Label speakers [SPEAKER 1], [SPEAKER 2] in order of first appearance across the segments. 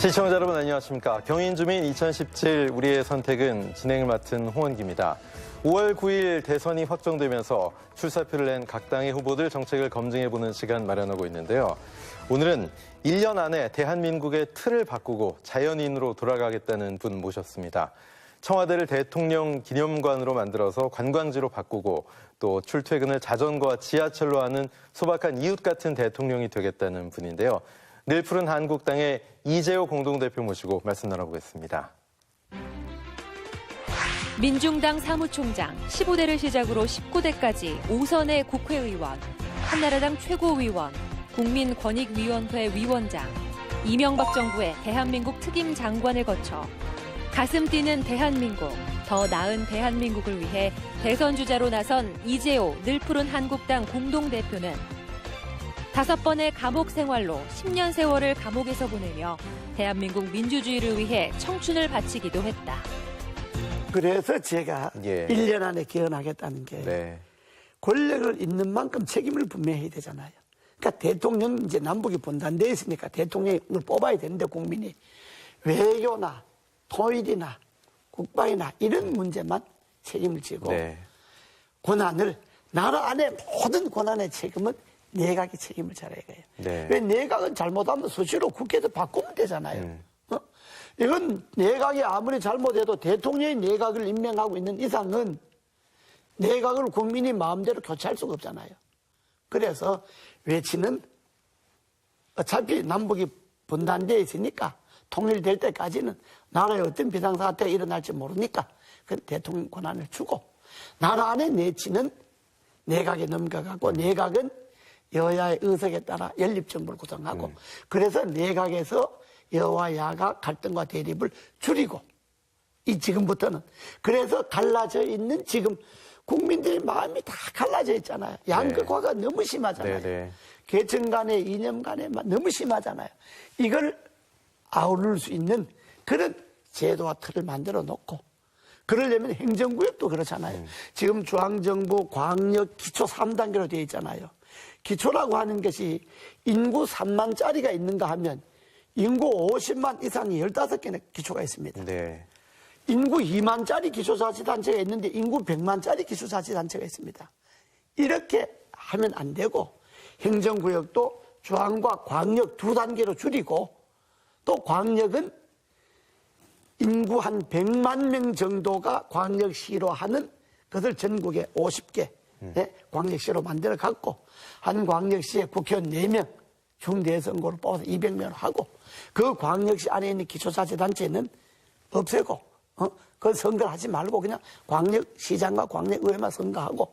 [SPEAKER 1] 시청자 여러분 안녕하십니까. 경인주민 2017 우리의 선택은 진행을 맡은 홍원기입니다. 5월 9일 대선이 확정되면서 출사표를 낸 각 당의 후보들 정책을 검증해보는 시간 마련하고 있는데요. 오늘은 1년 안에 대한민국의 틀을 바꾸고 자연인으로 돌아가겠다는 분 모셨습니다. 청와대를 대통령 기념관으로 만들어서 관광지로 바꾸고 또 출퇴근을 자전거와 지하철로 하는 소박한 이웃 같은 대통령이 되겠다는 분인데요. 늘 푸른 한국당의 이재호 공동대표 모시고 말씀 나눠보겠습니다.
[SPEAKER 2] 민중당 사무총장 15대를 시작으로 19대까지 5선의 국회의원, 한나라당 최고위원, 국민권익위원회 위원장, 이명박 정부의 대한민국 특임 장관을 거쳐 가슴 뛰는 대한민국, 더 나은 대한민국을 위해 대선 주자로 나선 이재호 늘 푸른 한국당 공동대표는 5번의 감옥 생활로 10년 세월을 감옥에서 보내며 대한민국 민주주의를 위해 청춘을 바치기도 했다.
[SPEAKER 3] 그래서 제가 1년 안에 개헌하겠다는 게 권력을 잇는 만큼 책임을 분명히 해야 되잖아요. 그러니까 대통령 이제 남북이 분단되어 있으니까 대통령을 뽑아야 되는데 국민이 외교나 통일이나 국방이나 이런 문제만 책임을 지고 권한을 나라 안에 모든 권한의 책임은 내각이 책임을 져야 해요. 왜 내각은 잘못하면 수시로 국회에서 바꾸면 되잖아요. 이건 내각이 아무리 잘못해도 대통령이 내각을 임명하고 있는 이상은 내각을 국민이 마음대로 교체할 수가 없잖아요. 그래서 외치는 어차피 남북이 분단되어 있으니까 통일될 때까지는 나라에 어떤 비상사태가 일어날지 모르니까 그 대통령 권한을 주고 나라 안에 내치는 내각에 넘겨가고 내각은 여야의 의석에 따라 연립정부를 구성하고 그래서 내각에서 여와 야가 갈등과 대립을 줄이고 지금부터는 그래서 갈라져 있는 지금 국민들의 마음이 다 갈라져 있잖아요. 양극화가 너무 심하잖아요. 계층 간의 이념 간에 너무 심하잖아요. 이걸 아우를 수 있는 그런 제도와 틀을 만들어 놓고 그러려면 행정구역도 그렇잖아요. 지금 중앙정부 광역 기초 3단계로 되어 있잖아요. 기초라고 하는 것이 인구 3만짜리가 있는가 하면 인구 50만 이상이 15개의 기초가 있습니다. 인구 2만짜리 기초자치단체가 있는데 인구 100만짜리 기초자치단체가 있습니다. 이렇게 하면 안 되고 행정구역도 중앙과 광역 2단계로 줄이고 또 광역은 인구 한 100만 명 정도가 광역시로 하는 그것을 전국에 50개 광역시로 만들어 갖고 한 광역시에 국회의원 4명 중대선거를 뽑아서 200명을 하고 그 광역시 안에 있는 기초자치단체는 없애고 그 선거를 하지 말고 그냥 광역시장과 광역의회만 선거하고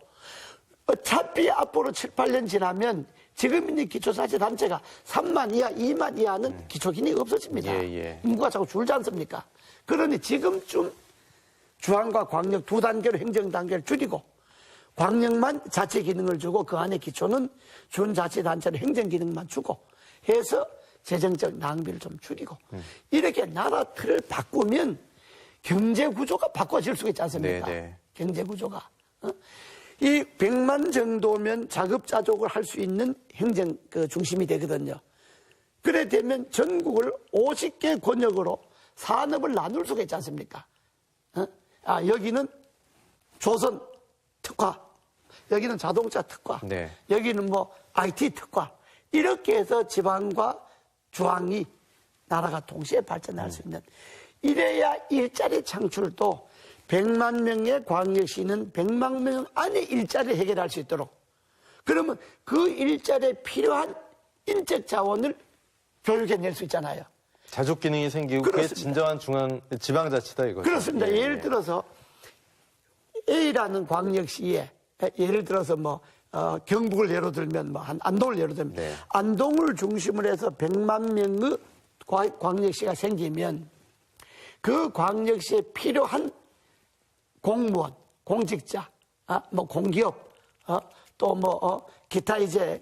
[SPEAKER 3] 어차피 앞으로 7, 8년 지나면 지금 있는 기초자치단체가 3만 이하, 2만 이하는 기초기능이 없어집니다. 인구가 자꾸 줄지 않습니까? 그러니 지금쯤 중앙과 광역 2단계로 행정단계를 줄이고 광역만 자치기능을 주고 그 안에 기초는 준자치단체로 행정기능만 주고 해서 재정적 낭비를 좀 줄이고 이렇게 나라 틀을 바꾸면 경제구조가 바꿔질 수가 있지 않습니까? 경제구조가. 이 100만 정도면 자급자족을 할 수 있는 행정 중심이 되거든요. 그래 되면 전국을 50개 권역으로 산업을 나눌 수가 있지 않습니까? 여기는 조선 특화, 여기는 자동차 특화, 여기는 뭐 IT 특화 이렇게 해서 지방과 중앙이 나라가 동시에 발전할 수 있는 이래야 일자리 창출도 100만 명의 광역시는 100만 명 안에 일자리를 해결할 수 있도록 그러면 그 일자리에 필요한 인적 자원을 교육해낼 수 있잖아요.
[SPEAKER 1] 자족 기능이 생기고 그게 진정한 지방자치다 이거죠.
[SPEAKER 3] 그렇습니다. 예를 들어서 A라는 광역시에 예를 들어서 뭐 경북을 예로 들면 뭐 안동을 예로 들면 안동을 중심으로 해서 100만 명의 광역시가 생기면 그 광역시에 필요한 공무원, 공직자, 뭐 공기업, 또 뭐 기타 이제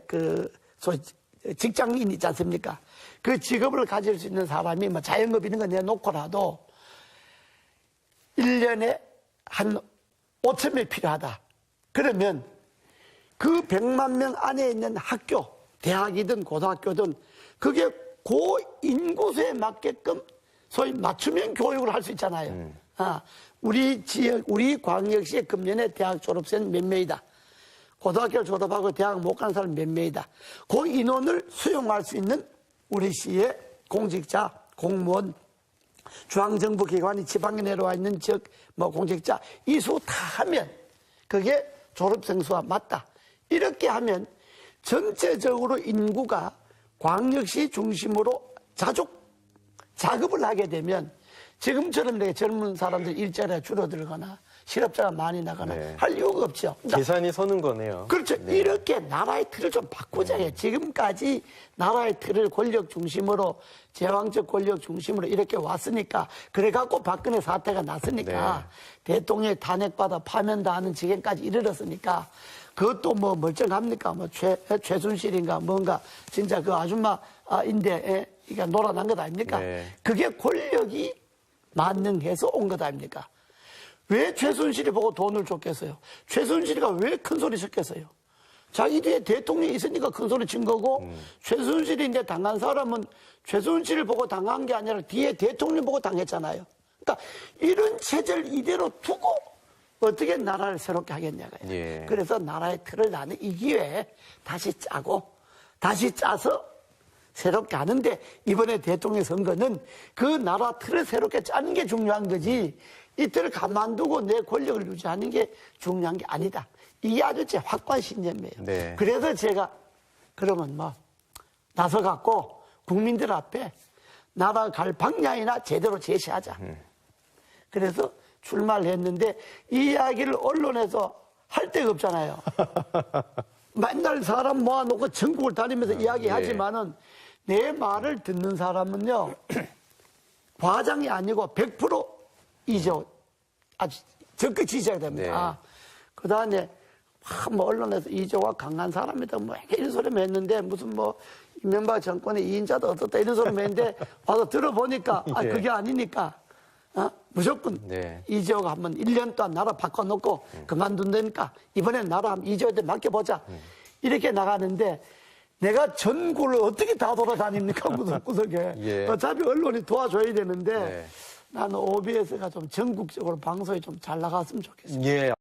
[SPEAKER 3] 직장인 있지 않습니까? 그 직업을 가질 수 있는 사람이 뭐 자영업 이런 거 내놓고라도 1년에 한 5천 명이 필요하다. 그러면 그 100만 명 안에 있는 학교, 대학이든 고등학교든 그게 그 인구수에 맞게끔 소위 맞춤형 교육을 할 수 있잖아요. 우리 지역, 우리 광역시의 금년에 대학 졸업생 몇 명이다. 고등학교를 졸업하고 대학 못 가는 사람 몇 명이다. 그 인원을 수용할 수 있는 우리 시의 공직자, 공무원, 중앙정부기관이 지방에 내려와 있는 지역 공직자 이 수 다 하면 그게 졸업생 수와 맞다. 이렇게 하면 전체적으로 인구가 광역시 중심으로 작업을 하게 되면 지금처럼 내가 젊은 사람들 일자리가 줄어들거나 실업자가 많이 나거나 할 이유가 없죠.
[SPEAKER 1] 계산이 서는 거네요.
[SPEAKER 3] 그렇죠. 이렇게 나라의 틀을 좀 바꾸자. 지금까지 나라의 틀을 권력 중심으로 제왕적 권력 중심으로 이렇게 왔으니까 그래갖고 박근혜 사태가 났으니까 대통령이 탄핵받아 파면당하는 지경까지 이르렀으니까 그것도 뭐 멀쩡합니까? 뭐 최순실인가 뭔가 진짜 그 아줌마인데 이게 놀아난 것 아닙니까? 그게 권력이 만능해서 온 것 아닙니까? 왜 최순실이 보고 돈을 줬겠어요? 최순실이가 왜 큰 소리 쳤겠어요? 자기 뒤에 대통령이 있으니까 큰 소리 친 거고, 최순실이 이제 당한 사람은 최순실을 보고 당한 게 아니라 뒤에 대통령 보고 당했잖아요. 그러니까 이런 체제를 이대로 두고 어떻게 나라를 새롭게 하겠냐고요. 그래서 나라의 틀을 나는 이 기회에 다시 짜고, 다시 짜서 새롭게 하는데 이번에 대통령 선거는 그 나라 틀을 새롭게 짜는 게 중요한 거지 이 틀을 가만두고 내 권력을 유지하는 게 중요한 게 아니다. 이게 아주 제 확고한 신념이에요. 그래서 제가 그러면 뭐 나서갖고 국민들 앞에 나라 갈 방향이나 제대로 제시하자. 그래서 출마를 했는데 이 이야기를 언론에서 할 데가 없잖아요. 맨날 사람 모아놓고 전국을 다니면서 이야기하지만은 내 말을 듣는 사람은요 과장이 아니고 100% 이죠. 아주 적극 지지하게 됩니다. 그 다음에 뭐 언론에서 이조가 강한 사람이다 뭐 이런 소리만 했는데 무슨 뭐 이명박 정권의 2인자도 어떻다 이런 소리만 했는데 와서 들어보니까 그게 아니니까 무조건 이재호가 한번 1년 동안 나라 바꿔놓고 그만둔다니까 이번엔 나라 한번 이재호한테 맡겨보자 이렇게 나가는데 내가 전국을 어떻게 다 돌아다닙니까 구석구석에 어차피 언론이 도와줘야 되는데 나는 OBS가 좀 전국적으로 방송이 좀 잘 나갔으면 좋겠어요.